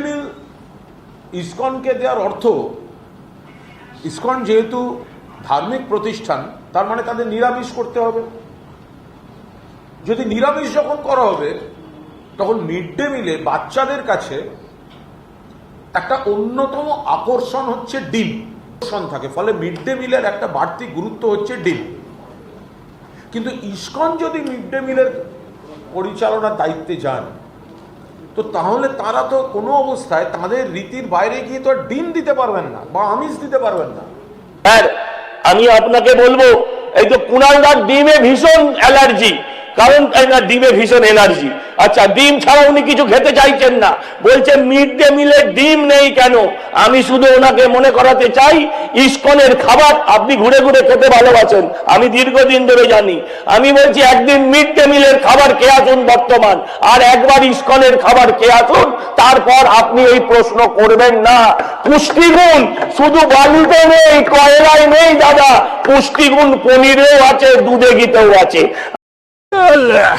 মিল ইসকনকে দেওয়ার অর্থ, ইসকন যেহেতু ধার্মিক প্রতিষ্ঠান, তার মানে তাদের নিরামিষ করতে হবে। যদি নিরামিষ যখন করা হবে, তখন মিড ডে মিলে বাচ্চাদের কাছে একটা অন্যতম আকর্ষণ হচ্ছে ডিম থাকে, ফলে মিড ডে মিলের একটা বাড়তি গুরুত্ব হচ্ছে ডিম। কিন্তু ইসকন যদি মিড ডে মিলের পরিচালনার দায়িত্বে যান, তো তাহলে তারা তো কোনো অবস্থায় তাদের রীতির বাইরে গিয়ে তো ডিম দিতে পারবেন না বা আমিষ দিতে পারবেন না। আমি আপনাকে বলবো, এই তো কুণালদার ডিমে ভীষণ অ্যালার্জি, কারণ ডিমে ভীষণ এনার্জি। আচ্ছা, ডিম ছাড়া উনি কিছু খেতে চাইছেন না, বলছেন মিড ডে মিলে ডিম নেই কেন। আমি শুধু ওনাকে মনে করাতে চাই, ইসকনের খাবার আপনি ঘুরে ঘুরে খেতে ভালোবাসেন, আমি দীর্ঘদিন ধরে জানি। আমি বলছি একদিন মিড ডে মিলের খাবার খেয়ে আসুন বর্তমান, আর একবার ইসকনের খাবার খেয়ে আসুন, তারপর আপনি এই প্রশ্ন করবেন না। পুষ্টিগুণ শুধু বালুতে নেই, কয়লায় নেই দাদা, পুষ্টিগুণ পনিরেও আছে, দুধে ঘিতেও আছে। Allah,